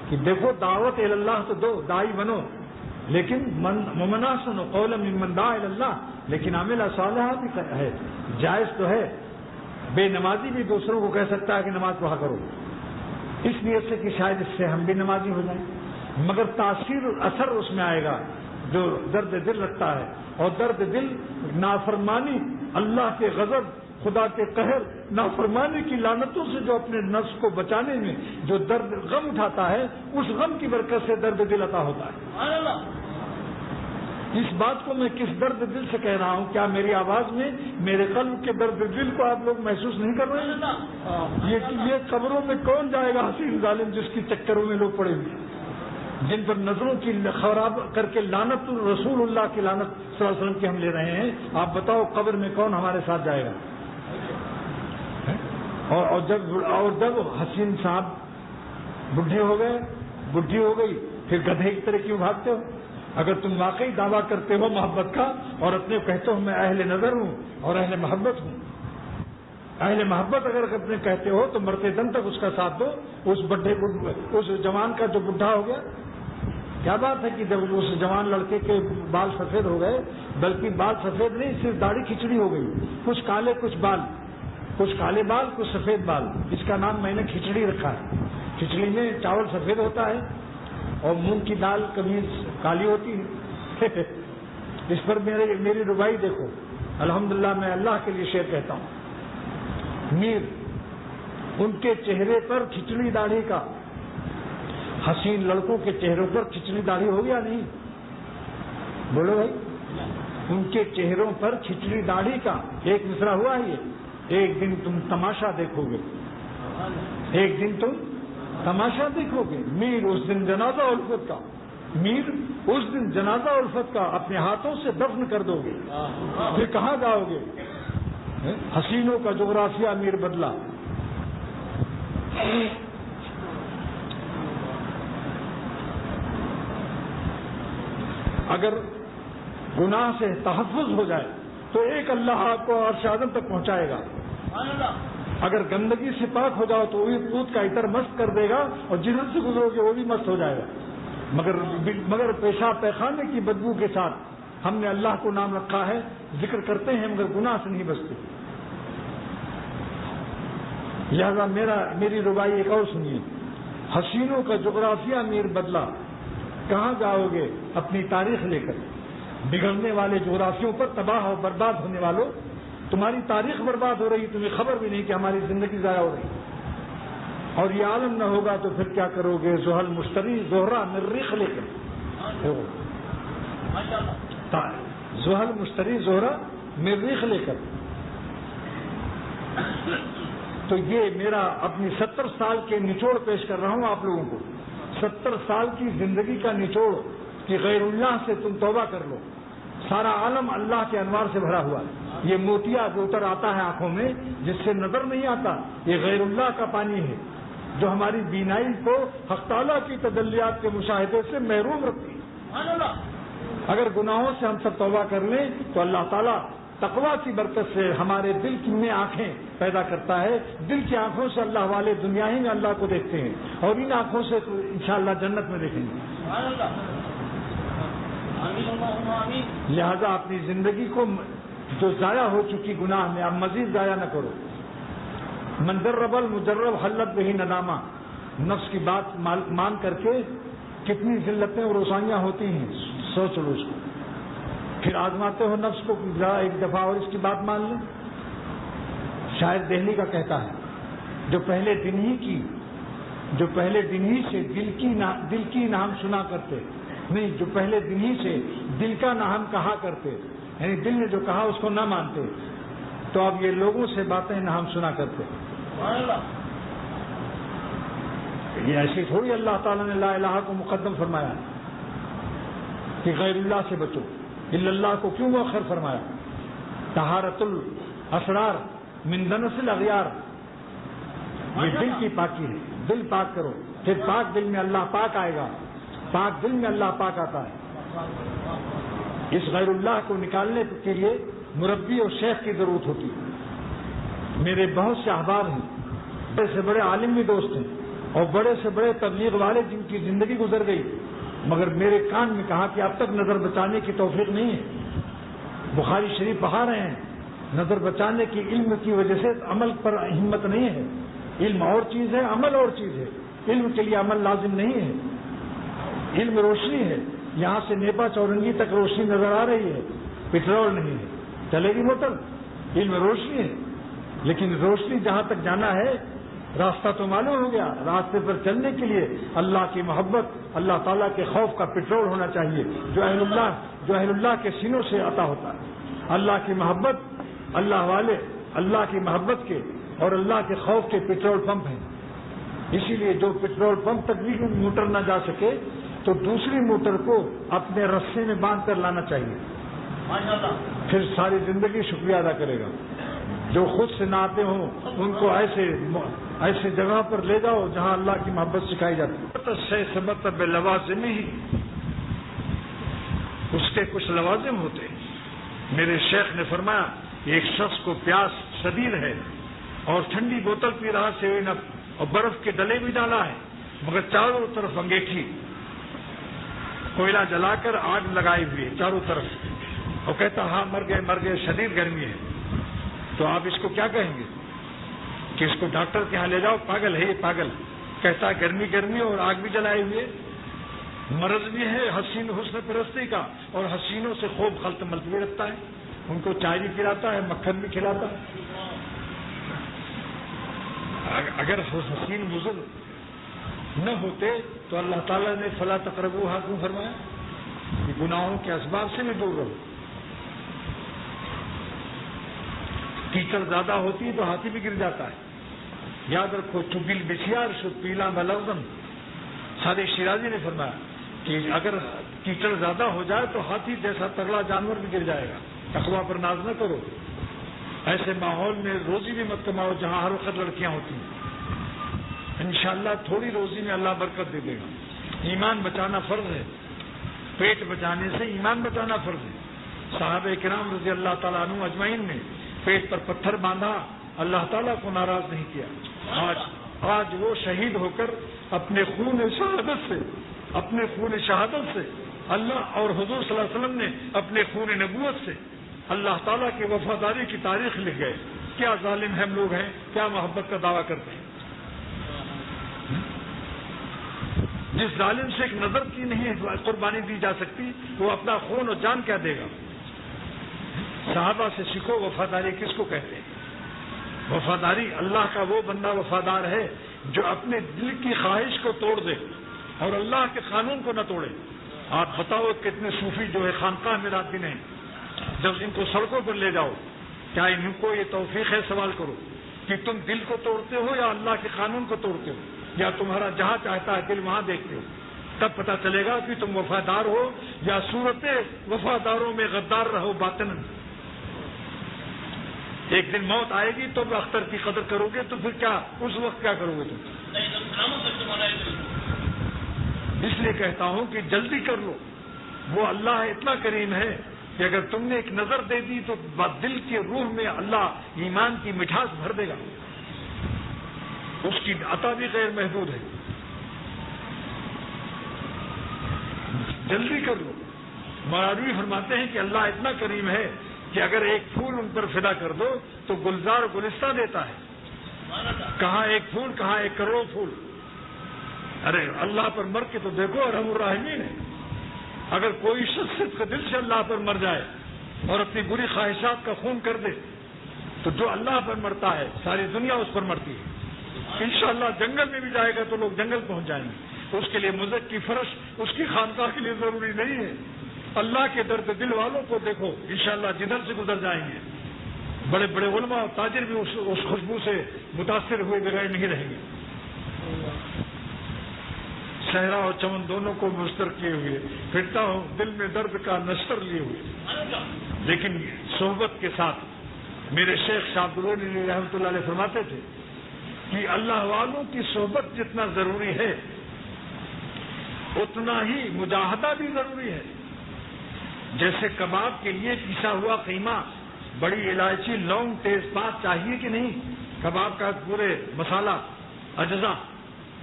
کہ دیکھو دعوت اللہ تو دو، دائی بنو، لیکن ممنا سنو قولا ممن دعا اللہ، لیکن عامل صالحہ بھی ہے، جائز تو ہے، بے نمازی بھی دوسروں کو کہہ سکتا ہے کہ نماز پڑھا کرو، اس نیت سے کہ شاید اس سے ہم بھی نمازی ہو جائیں، مگر تاثیر اثر اس میں آئے گا جو درد دل رکھتا ہے، اور درد دل نافرمانی، اللہ کے غضب، خدا کے قہر، نافرمانی کی لعنتوں سے جو اپنے نفس کو بچانے میں جو درد غم اٹھاتا ہے، اس غم کی برکت سے درد دل عطا ہوتا ہے۔ اس بات کو میں کس درد دل سے کہہ رہا ہوں؟ کیا میری آواز میں میرے قلب کے درد دل کو آپ لوگ محسوس نہیں کر رہے ہیں؟ یہ قبروں میں کون جائے گا حسین ظالم جس کی چکروں میں لوگ پڑے ہوئے، جن پر نظروں کی خراب کر کے لعنت رسول اللہ کی لعنت صلی اللہ علیہ وسلم کی ہم لے رہے ہیں؟ آپ بتاؤ قبر میں کون ہمارے ساتھ جائے گا؟ اور جب حسین صاحب بڈھے ہو گئے، بڈھی ہو گئی، پھر گدھے کی طرح کیوں بھاگتے ہو؟ اگر تم واقعی دعویٰ کرتے ہو محبت کا اور اپنے کہتے ہو میں اہل نظر ہوں اور اہل محبت ہوں، اہل محبت اگر اپنے کہتے ہو تو مرتے دم تک اس کا ساتھ دو۔ اس جوان کا جو بڈھا ہو گیا، کیا بات ہے کہ جب اس جوان لڑکے کے بال سفید ہو گئے، بلکہ بال سفید نہیں، صرف داڑھی کھچڑی ہو گئی، کچھ کالے کچھ بال، کچھ کالے بال کچھ سفید بال، اس کا نام میں نے کھچڑی رکھا ہے۔ کھچڑی میں چاول سفید ہوتا ہے اور مونگ کی دال کبھی کالی ہوتی ہے۔ اس پر میری ربائی دیکھو، الحمدللہ میں اللہ کے لیے شعر کہتا ہوں۔ میر ان کے چہرے پر کھچڑی داڑھی کا، حسین لڑکوں کے چہروں پر کھچڑی داڑھی ہو گیا نہیں؟ بولو بھائی، ان کے چہروں پر کھچڑی داڑھی کا ایک مصرع ہوا ہے یہ، ایک دن تم تماشا دیکھو گے، ایک دن تم تماشا دیکھو گے۔ میر اس دن جنازہ الفت کا، میر اس دن جنازہ الفت کا اپنے ہاتھوں سے دفن کر دو گے، پھر کہاں جاؤ گے؟ حسینوں کا جغرافیہ میر بدلا۔ اگر گناہ سے تحفظ ہو جائے تو ایک اللہ آپ کو عرش اعظم تک پہنچائے گا، اگر گندگی سے پاک ہو جاؤ تو وہی دودھ کا عطر مست کر دے گا، اور جدھر سے گزرو گے وہ بھی مست ہو جائے گا۔ مگر پیشاب پیخانے کی بدبو کے ساتھ ہم نے اللہ کو نام رکھا ہے، ذکر کرتے ہیں مگر گناہ سے نہیں بچتے۔ لہذا میری ربائی ایک اور سنیے، حسینوں کا جغرافیہ میر بدلا۔ کہاں جاؤ گے اپنی تاریخ لے کر؟ بگڑنے والے جغرافیوں پر تباہ اور برباد ہونے والوں، تمہاری تاریخ برباد ہو رہی، تمہیں خبر بھی نہیں کہ ہماری زندگی ضائع ہو رہی، اور یہ عالم نہ ہوگا تو پھر کیا کرو گے؟ زحل مشتری زہرا مریخ لے کر، زحل مشتری زہرا مریخ لے کر۔ تو یہ میرا اپنی 70 سال کے نچوڑ پیش کر رہا ہوں آپ لوگوں کو، 70 سال کی زندگی کا نچوڑ کہ غیر اللہ سے تم توبہ کر لو۔ سارا عالم اللہ کے انوار سے بھرا ہوا ہے، یہ موتیا جو اتر آتا ہے آنکھوں میں جس سے نظر نہیں آتا، یہ غیر اللہ کا پانی ہے جو ہماری بینائی کو حق تعالیٰ کی تجلیات کے مشاہدے سے محروم رکھتی ہے۔ اگر گناہوں سے ہم سب توبہ کر لیں تو اللہ تعالیٰ تقویٰ کی برکت سے ہمارے دل میں آنکھیں پیدا کرتا ہے، دل کی آنکھوں سے اللہ والے دنیا ہی میں اللہ کو دیکھتے ہیں، اور ان آنکھوں سے تو انشاءاللہ جنت میں دیکھیں گے۔ لہذا اپنی زندگی کو جو ضائع ہو چکی گناہ میں اب مزید ضائع نہ کرو۔ من جرب المجرب حلت بہی ندامہ، نفس کی بات مان کر کے کتنی ذلتیں اور رسوائیاں ہوتی ہیں، سوچ لو اس کو، پھر آزماتے ہو نفس کو ایک دفعہ اور اس کی بات مان لیں۔ شاعر دہلی کا کہتا ہے، جو پہلے دن ہی سے دل کی نام سنا کرتے، نہیں، جو پہلے دن ہی سے دل کا نام کہا کرتے، یعنی دل نے جو کہا اس کو نہ مانتے، تو اب یہ لوگوں سے باتیں نہ ہم سنا کرتے۔ یہ ایسی تھوڑی اللہ تعالیٰ نے لا الہ کو مقدم فرمایا کہ غیر اللہ سے بچو، الا اللہ کو کیوں مؤخر فرمایا؟ طہارت الاسرار من دنس الاغیار، یہ دل کی پاکی ہے، دل پاک کرو، پھر پاک دل میں اللہ پاک آئے گا، پاک دل میں اللہ پاک آتا ہے۔ اس غیر اللہ کو نکالنے کے لیے مربی اور شیخ کی ضرورت ہوتی ہے۔ میرے بہت سے احباب ہیں، بڑے سے بڑے عالم بھی دوست ہیں اور بڑے سے بڑے تبلیغ والے جن کی زندگی گزر گئی، مگر میرے کان میں کہا کہ اب تک نظر بچانے کی توفیق نہیں ہے۔ بخاری شریف پڑھا رہے ہیں، نظر بچانے کی علم کی وجہ سے عمل پر ہمت نہیں ہے۔ علم اور چیز ہے، عمل اور چیز ہے۔ علم کے لیے عمل لازم نہیں ہے۔ علم روشنی ہے، یہاں سے نیپا چورنگی تک روشنی نظر آ رہی ہے، پٹرول نہیں ہے، چلے گی موٹر؟ علم روشنی ہے، لیکن روشنی جہاں تک جانا ہے راستہ تو معلوم ہو گیا۔ راستے پر چلنے کے لیے اللہ کی محبت، اللہ تعالیٰ کے خوف کا پٹرول ہونا چاہیے، جو اہل اللہ کے سینوں سے عطا ہوتا ہے۔ اللہ کی محبت، اللہ والے اللہ کی محبت کے اور اللہ کے خوف کے پٹرول پمپ ہیں۔ اسی لیے جو پٹرول پمپ تک بھی موٹر نہ جا سکے تو دوسری موٹر کو اپنے رسے میں باندھ کر لانا چاہیے، پھر ساری زندگی شکریہ ادا کرے گا۔ جو خود سے نہ آتے ہوں ان کو ایسے جگہ پر لے جاؤ جہاں اللہ کی محبت سکھائی جاتی ہے۔ سبت بلوازم ہی، اس کے کچھ لوازم ہوتے ہیں۔ میرے شیخ نے فرمایا ایک شخص کو پیاس شدید ہے اور ٹھنڈی بوتل پی رہا سیون اپ اور برف کے ڈلے بھی ڈالا ہے، مگر چاروں طرف انگیٹھی کوئلہ جلا کر آگ لگائی ہوئی ہے چاروں طرف، اور کہتا ہاں مر گئے شدید گرمی ہے۔ تو آپ اس کو کیا کہیں گے کہ اس کو ڈاکٹر کے ہاں لے جاؤ، پاگل ہے یہ پاگل؟ کہتا ہے گرمی اور آگ بھی جلائے ہوئے، مرض بھی ہے حسن پرستی کا، اور حسینوں سے خوب خلط ملط بھی رکھتا ہے، ان کو چائے بھی پلاتا ہے، مکھن بھی کھلاتا ہے۔ اگر حسین بزرگ نہ ہوتے تو اللہ تعالیٰ نے فلا تقربوها کیوں فرمایا کہ گناہوں کے اسباب سے بھی دور رہو۔ کیچڑ زیادہ ہوتی ہے تو ہاتھی بھی گر جاتا ہے، یاد رکھو چبیل بچیار شد پیلا بلغم۔ سادی شیرازی نے فرمایا کہ اگر کیچڑ زیادہ ہو جائے تو ہاتھی جیسا تگڑا جانور بھی گر جائے گا۔ تقویٰ پر ناز نہ کرو، ایسے ماحول میں روزی بھی مت کماؤ جہاں ہر وقت لڑکیاں ہوتی ہیں۔ انشاءاللہ تھوڑی روزی میں اللہ برکت دے دے گا۔ ایمان بچانا فرض ہے، پیٹ بچانے سے ایمان بچانا فرض ہے۔ صحابہ کرام رضی اللہ تعالیٰ عنہ اجمعین نے پیٹ پر پتھر باندھا، اللہ تعالیٰ کو ناراض نہیں کیا۔ آج وہ شہید ہو کر اپنے خون شہادت سے اللہ اور حضور صلی اللہ علیہ وسلم نے اپنے خون نبوت سے اللہ تعالیٰ کی وفاداری کی تاریخ لکھ گئے۔ کیا ظالم ہم لوگ ہیں، کیا محبت کا دعویٰ کرتے ہیں۔ جس ظالم سے ایک نظر کی نہیں قربانی دی جا سکتی وہ اپنا خون اور جان کیا دے گا۔ صحابہ سے سیکھو وفاداری کس کو کہتے ہیں۔ وفاداری اللہ کا وہ بندہ وفادار ہے جو اپنے دل کی خواہش کو توڑ دے اور اللہ کے قانون کو نہ توڑے۔ آپ بتاؤ کتنے صوفی جو ہے خانقاہ میں رات دن ہیں، جب ان کو سڑکوں پر لے جاؤ کیا ان کو یہ توفیق ہے؟ سوال کرو کہ تم دل کو توڑتے ہو یا اللہ کے قانون کو توڑتے ہو، یا تمہارا جہاں چاہتا ہے دل وہاں دیکھتے ہو؟ تب پتہ چلے گا کہ تم وفادار ہو یا صورت وفاداروں میں غدار رہو باطن۔ ایک دن موت آئے گی تو اختر کی قدر کرو گے تو پھر کیا اس وقت کیا کرو گے تم؟ اس لیے کہتا ہوں کہ جلدی کر لو، وہ اللہ اتنا کریم ہے کہ اگر تم نے ایک نظر دے دی تو دل کی روح میں اللہ ایمان کی مٹھاس بھر دے گا، اس کی عطا بھی غیر محدود ہے۔ جلدی کر لو۔ مولوی فرماتے ہیں کہ اللہ اتنا کریم ہے کہ اگر ایک پھول ان پر فدا کر دو تو گلزار گلستہ دیتا ہے۔ کہاں ایک پھول، کہاں 1 کروڑ پھول۔ ارے اللہ پر مر کے تو دیکھو ارحم الراحمین ہے۔ اگر کوئی شخص صدق دل سے اللہ پر مر جائے اور اپنی بری خواہشات کا خون کر دے تو جو اللہ پر مرتا ہے ساری دنیا اس پر مرتی ہے۔ انشاءاللہ جنگل میں بھی جائے گا تو لوگ جنگل پہنچ جائیں گے۔ اس کے لیے مزک کی فرش اس کی خانقاہ کے لیے ضروری نہیں ہے۔ اللہ کے درد دل والوں کو دیکھو، انشاءاللہ جدھر سے گزر جائیں گے بڑے بڑے علماء اور تاجر بھی اس خوشبو سے متاثر ہوئے بغیر نہیں رہیں گے۔ صحرا اور چمن دونوں کو مستر کیے ہوئے پھرتا ہوں، دل میں درد کا نشتر لیے ہوئے، لیکن صحبت کے ساتھ۔ میرے شیخ شاہ عبد الغنی رحمۃ اللہ علیہ فرماتے تھے کہ اللہ والوں کی صحبت جتنا ضروری ہے اتنا ہی مجاہدہ بھی ضروری ہے۔ جیسے کباب کے لیے پیسا ہوا قیمہ، بڑی الائچی، لونگ، تیز پات چاہیے کہ نہیں؟ کباب کا پورے مسالہ اجزا،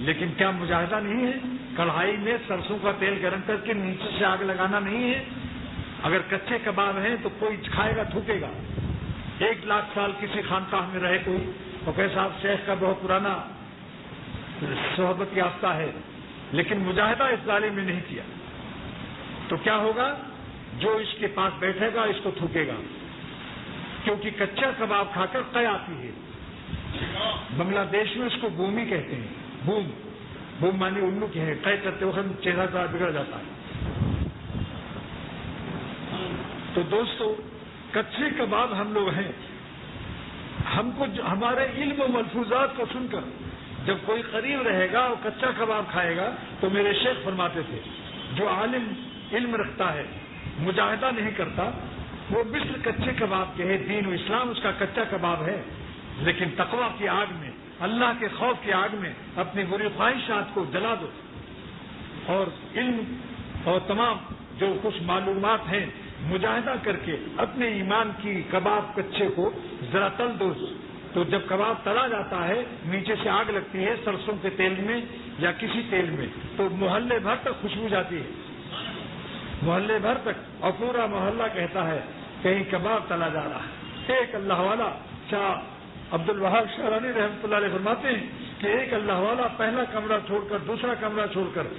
لیکن کیا مجاہدہ نہیں ہے؟ کڑھائی میں سرسوں کا تیل گرم کر کے نیچے سے آگ لگانا نہیں ہے؟ اگر کچے کباب ہیں تو کوئی کھائے گا تھوکے گا۔ 1,00,000 سال کسی خانقاہ میں رہے کوئی، اور کہ صاحب شیخ کا بہت پرانا صحبت یافتہ ہے، لیکن مجاہدہ اس ظالم نے نہیں کیا، تو کیا ہوگا؟ جو اس کے پاس بیٹھے گا اس کو تھوکے گا، کیونکہ کچا کباب کھا کر قے آتی ہے۔ بنگلہ دیش میں اس کو بومی کہتے ہیں، بوم، بوم مانی الو کی ہے، قے کرتے وقت چہرہ ذرا بگڑ جاتا ہے۔ تو دوستو، کچے کباب ہم لوگ ہیں، ہم کو ہمارے علم و ملفوظات کو سن کر جب کوئی قریب رہے گا اور کچا کباب کھائے گا تو میرے شیخ فرماتے تھے جو عالم علم رکھتا ہے مجاہدہ نہیں کرتا وہ مثل کچے کباب کے ہے۔ دین و اسلام اس کا کچا کباب ہے، لیکن تقویٰ کی آگ میں، اللہ کے خوف کی آگ میں اپنی بری خواہشات کو جلا دو، اور علم اور تمام جو کچھ معلومات ہیں مجاہدہ کر کے اپنے ایمان کی کباب کچے کو ذرا تل دو۔ تو جب کباب تلا جاتا ہے نیچے سے آگ لگتی ہے سرسوں کے تیل میں یا کسی تیل میں، تو محلے بھر تک خوشبو جاتی ہے، محلے بھر تک، اور پورا محلہ کہتا ہے کہیں کباب تلا جا رہا ہے۔ ایک اللہ والا شاہ عبد الوہاب شعرانی رحمۃ اللہ علیہ فرماتے ہیں کہ ایک اللہ والا پہلا کمرہ چھوڑ کر دوسرا کمرہ چھوڑ کر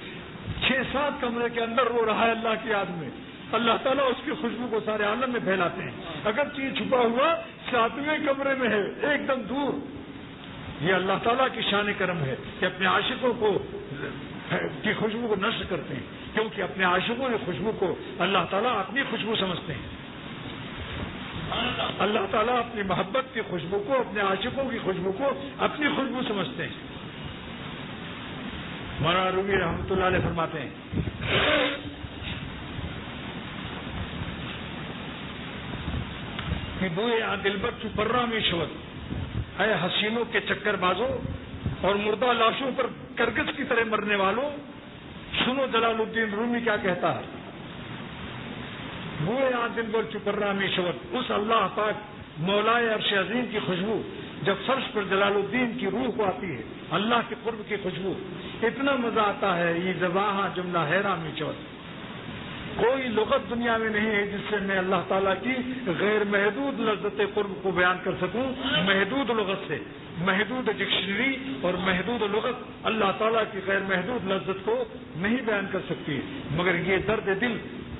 6-7 کمرے کے اندر رو رہا ہے اللہ کی یاد میں، اللہ تعالیٰ اس کی خوشبو کو سارے عالم میں پھیلاتے ہیں، اگرچہ یہ چھپا ہوا 7ویں کمرے میں ہے ایک دم دور۔ یہ اللہ تعالیٰ کی شان کرم ہے کہ اپنے عاشقوں کو کی خوشبو کو نشر کرتے ہیں، کیونکہ اپنے عاشقوں کی خوشبو کو اللہ تعالیٰ اپنی خوشبو سمجھتے ہیں۔ اللہ تعالیٰ اپنی محبت کی خوشبو کو، اپنے عاشقوں کی خوشبو کو اپنی خوشبو سمجھتے ہیں۔ مولانا رومی رحمۃ اللہ علیہ فرماتے ہیں کہ بوئے آ دلبر چپرا میں شوت، اے حسینوں کے چکر بازوں اور مردہ لاشوں پر کرگس کی طرح مرنے والوں، سنو جلال الدین رومی کیا کہتا ہے۔ بوئے آ دلبر چپرا میں شوت، اس اللہ پاک مولائے عرش عظیم کی خوشبو جب فرش پر جلال الدین کی روح کو آتی ہے، اللہ کے قرب کی خوشبو، اتنا مزہ آتا ہے۔ یہ زباں جملہ حیران میں چوت، کوئی لغت دنیا میں نہیں ہے جس سے میں اللہ تعالیٰ کی غیر محدود لذت قرب کو بیان کر سکوں۔ محدود لغت سے، محدود ڈکشنری اور محدود لغت اللہ تعالیٰ کی غیر محدود لذت کو نہیں بیان کر سکتی، مگر یہ درد دل،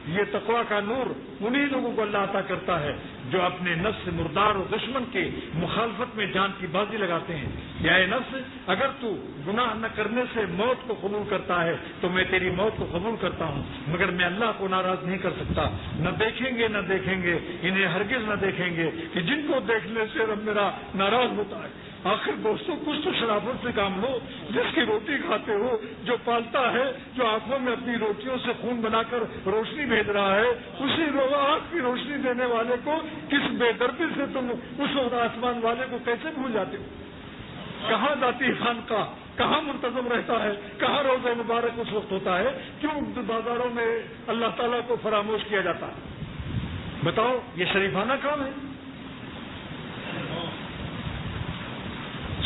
یہ تقویٰ کا نور انہی لوگوں کو اللہ عطا کرتا ہے جو اپنے نفس مردار و دشمن کے مخالفت میں جان کی بازی لگاتے ہیں۔ یا اے نفس، اگر تو گناہ نہ کرنے سے موت کو قبول کرتا ہے تو میں تیری موت کو قبول کرتا ہوں، مگر میں اللہ کو ناراض نہیں کر سکتا۔ نہ دیکھیں گے نہ دیکھیں گے، انہیں ہرگز نہ دیکھیں گے کہ جن کو دیکھنے سے رب میرا ناراض ہوتا ہے۔ آخر دوستوں کچھ تو شرافت سے کام لو، جس کی روٹی کھاتے ہو، جو پالتا ہے، جو آنکھوں میں اپنی روٹیوں سے خون بنا کر روشنی بھیج رہا ہے، اسی آنکھ کی روشنی دینے والے کو کس بے دردی سے تم اس آسمان والے کو کیسے بھول جاتے ہو؟ کہاں ذاتی خانقاہ، کہاں منتظم رہتا ہے، کہاں روزہ مبارک اس وقت ہوتا ہے، کیوں بازاروں میں اللہ تعالیٰ کو فراموش کیا جاتا ہے؟ بتاؤ، یہ شریفانہ کام ہے؟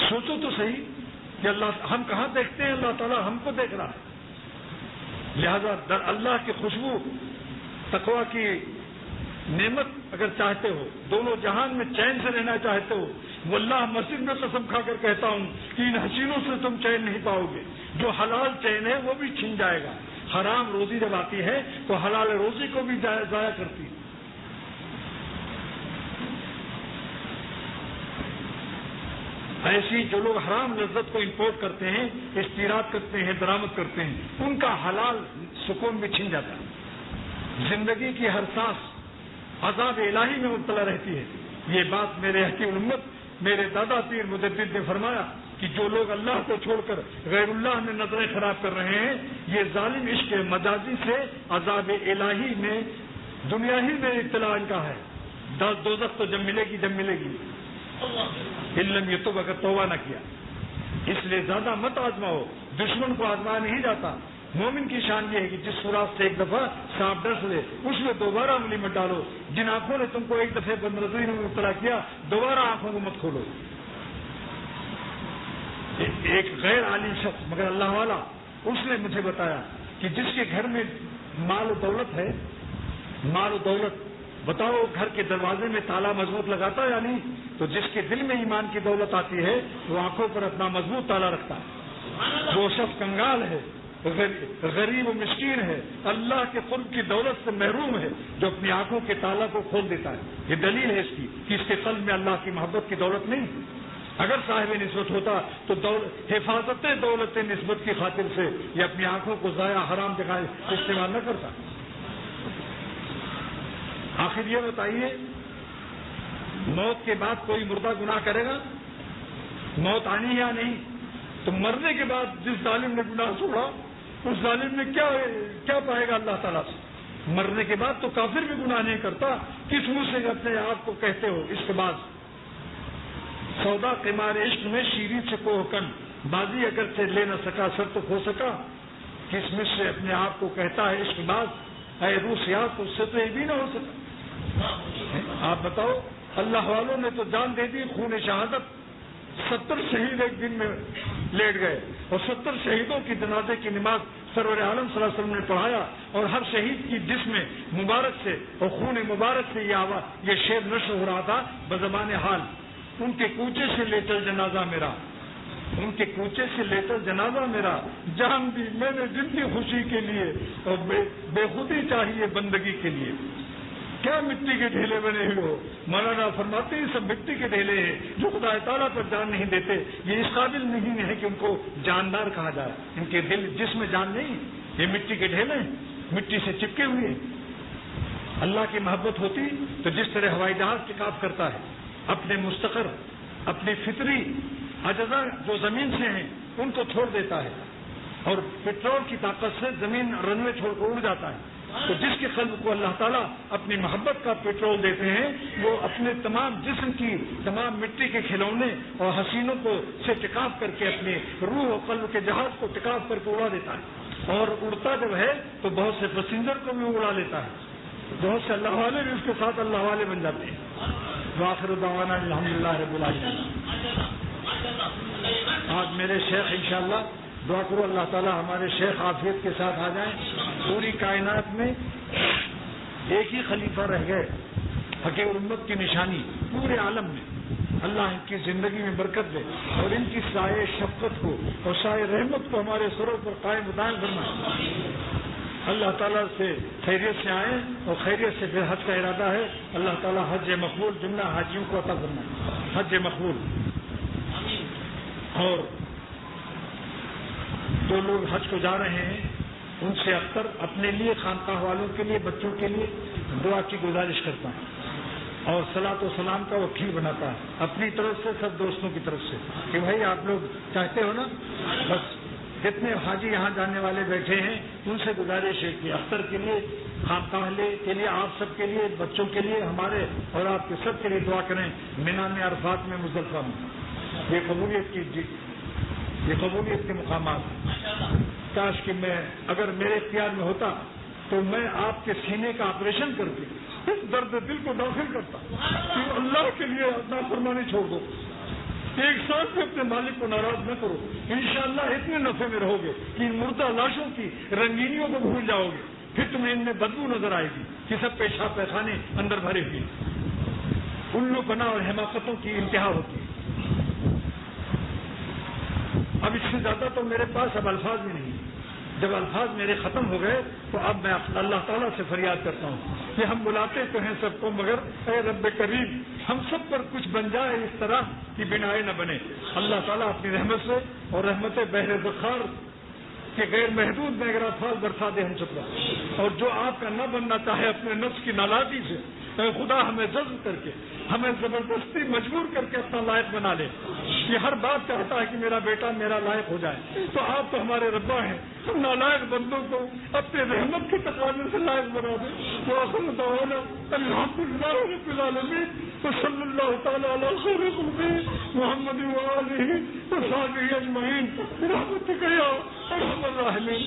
سوچو تو صحیح کہ ہم کہاں دیکھتے ہیں، اللہ تعالیٰ ہم کو دیکھ رہا ہے۔ لہذا در اللہ کی خوشبو، تقویٰ کی نعمت اگر چاہتے ہو، دونوں جہان میں چین سے رہنا چاہتے ہو، واللہ مسجد میں قسم کھا کر کہتا ہوں کہ ان حسینوں سے تم چین نہیں پاؤ گے۔ جو حلال چین ہے وہ بھی چھن جائے گا۔ حرام روزی جب آتی ہے تو حلال روزی کو بھی ضائع کرتی ہے۔ ایسی جو لوگ حرام لذت کو امپورٹ کرتے ہیں، استیراد کرتے ہیں، درآمد کرتے ہیں، ان کا حلال سکون بھی چھن جاتا ہے۔ زندگی کی ہر سانس عذاب الہی میں مبتلا رہتی ہے۔ یہ بات میرے حکیم امت، میرے دادا پیر مجدد نے فرمایا کہ جو لوگ اللہ کو چھوڑ کر غیر اللہ میں نظریں خراب کر رہے ہیں، یہ ظالم عشق مجازی سے عذاب الہی میں دنیا ہی میں ابتلا ان کا ہے۔ دوزخ تو جب ملے گی علم یہ تو اگر توبہ نہ کیا۔ اس لیے زیادہ مت آزماؤ، دشمن کو آزمایا نہیں جاتا۔ مومن کی شان یہ ہے کہ جس سوراخ سے ایک دفعہ سانپ ڈس لے اس میں دوبارہ انگلی مت ڈالو۔ جن آنکھوں نے تم کو ایک دفعہ بد نظری میں مبتلا کیا، دوبارہ آنکھوں کو مت کھولو۔ ایک غیر عالم شخص مگر اللہ والا، اس نے مجھے بتایا کہ جس کے گھر میں مال و دولت ہے، مال و دولت، بتاؤ گھر کے دروازے میں تالا مضبوط لگاتا ہے یا نہیں؟ تو جس کے دل میں ایمان کی دولت آتی ہے وہ آنکھوں پر اپنا مضبوط تالا رکھتا ہے۔ وہ شخص کنگال ہے، غریب و مسکین ہے، اللہ کے قرب کی دولت سے محروم ہے، جو اپنی آنکھوں کے تالا کو کھول دیتا ہے۔ یہ دلیل ہے اس کی کہ اس کے قلب میں اللہ کی محبت کی دولت نہیں۔ اگر صاحب نسبت ہوتا تو حفاظت دولت نسبت کی خاطر سے یہ اپنی آنکھوں کو ضائع حرام جگہ استعمال نہ کرتا۔ آخر یہ بتائیے، موت کے بعد کوئی مردہ گناہ کرے گا؟ موت آنی یا نہیں؟ تو مرنے کے بعد جس ظالم نے گناہ چھوڑا اس ظالم نے کیا پائے گا اللہ تعالیٰ سے؟ مرنے کے بعد تو کافر بھی گناہ نہیں کرتا۔ کس منہ سے اپنے آپ کو کہتے ہو عشق باز؟ سودا قمار عشق میں شیریں سے کوہکن، بازی اگر سے لے نہ سکا سر تو کھو سکا۔ کس منہ سے اپنے آپ کو کہتا ہے عشق باز؟ اے روح سیاہ تو اس سے تو یہ بھی نہ ہو سکا۔ آپ بتاؤ، اللہ والوں نے تو جان دے دی، خون شہادت، 70 شہید ایک دن میں لیٹ گئے، اور 70 شہیدوں کی جنازے کی نماز سرور عالم صلی اللہ علیہ وسلم نے پڑھایا، اور ہر شہید کی جسم مبارک سے اور خون مبارک سے یہ شعر نشر ہو رہا تھا بزبان حال، ان کے کوچے سے لے چل جنازہ میرا، ان کے کوچے سے لے کر جنازہ میرا، جان دی میں نے جتنی خوشی کے لیے اور بے خودی چاہیے بندگی کے لیے۔ کیا مٹی کے ڈھیلے بنے ہوئے ہو؟ مولانا فرماتے ہیں سب مٹی کے ڈھیلے ہیں جو خدا تعالیٰ پر جان نہیں دیتے، یہ اس قابل نہیں ہے کہ ان کو جاندار کہا جائے، ان کے دل جسم میں جان نہیں، یہ مٹی کے ڈھیلے ہیں، مٹی سے چپکے ہوئے ہیں۔ اللہ کی محبت ہوتی تو جس طرح ہوائی جہاز ٹکاف کرتا ہے اپنے مستقر، اپنی فطری اجزاء جو زمین سے ہیں ان کو چھوڑ دیتا ہے، اور پیٹرول کی طاقت سے زمین رن وے چھوڑ کر اڑ جاتا ہے، تو جس کے قلب کو اللہ تعالیٰ اپنی محبت کا پیٹرول دیتے ہیں وہ اپنے تمام جسم کی تمام مٹی کے کھلونے اور حسینوں کو سے ٹکاف کر کے اپنے روح اور قلب کے جہاز کو ٹکاف کر کے اڑا دیتا ہے، اور اڑتا جب ہے تو بہت سے پیسنجر کو بھی اڑا لیتا ہے، بہت سے اللہ والے بھی اس کے ساتھ اللہ والے بن جاتے ہیں۔ وآخر دعوانا الحمدللہ رب العالمین۔ آج میرے شیخ انشاءاللہ دعا کرو اللہ تعالیٰ ہمارے شیخ عافیت کے ساتھ آ جائیں۔ پوری کائنات میں ایک ہی خلیفہ رہ گئے، حقیق امت کی نشانی پورے عالم میں، اللہ ان کی زندگی میں برکت دے اور ان کی سایہ شفقت کو اور سایہ رحمت کو ہمارے سروں پر قائم دائم فرمائے۔ اللہ تعالیٰ سے خیریت سے آئیں اور خیریت سے پھر حج کا ارادہ ہے، اللہ تعالیٰ حج مقبول جملہ حاجیوں کو عطا فرمائے، حج مقبول۔ اور جو لوگ حج کو جا رہے ہیں ان سے اکثر اپنے لیے، خانقاہ والوں کے لیے، بچوں کے لیے دعا کی گزارش کرتا ہے اور صلاۃ و سلام کا وکیل بناتا ہے اپنی طرف سے، سب دوستوں کی طرف سے، کہ بھائی آپ لوگ چاہتے ہو نا، بس جتنے حاجی یہاں جانے والے بیٹھے ہیں ان سے گزارش ہے کہ اختر کے لیے، خانقاہ کے لیے، آپ سب کے لیے، بچوں کے لیے، ہمارے اور آپ کے سب کے لیے دعا کریں۔ مینا میں، عرفات میں، مزدلفہ میں، یہ قبولیت کے مقامات۔ کاش کہ میں اگر میرے اختیار میں ہوتا تو میں آپ کے سینے کا آپریشن کر کے اس درد دل کو داخل کرتا کہ اللہ کے لیے نافرمانی چھوڑ دو، ایک ساتھ میں اپنے مالک کو ناراض نہ کرو، انشاءاللہ اتنے نفع میں رہو گے کہ ان مردہ لاشوں کی رنگینیوں کو بھول جاؤ گے، پھر تمہیں ان میں بدبو نظر آئے گی کہ سب پیشاب پیخانے اندر بھرے ہوئے، الو پنا اور حماقتوں کی انتہا ہوتی ہے۔ اب اس سے زیادہ تو میرے پاس اب الفاظ بھی نہیں، جب الفاظ میرے ختم ہو گئے تو اب میں اللہ تعالیٰ سے فریاد کرتا ہوں کہ ہم بلاتے تو ہیں سب کو، مگر اے رب کریم ہم سب پر کچھ بن جائے اس طرح کی بنائے نہ بنے۔ اللہ تعالیٰ اپنی رحمت سے اور رحمت بحر ذخار کہ غیر محدود نگرافال برسا دے ہم سب کا، اور جو آپ کا نہ بننا چاہے اپنے نفس کی نالاکی سے، اے خدا ہمیں جذب کر کے، ہمیں زبردستی مجبور کر کے اپنا لائق بنا لے، کہ ہر بات چاہتا ہے کہ میرا بیٹا میرا لائق ہو جائے، تو آپ تو ہمارے ربا ہیں، ہم نالائق بندوں کو اپنے رحمت کے تقاضے سے لائق بنا دیں۔ وآخر دعوانا الحمدللہ رب العالمین، وصلی اللہ تعالی علی خیر خلقہ محمد وآلہ وصحبہ اجمعین برحمتک یا ارحم الراحمین۔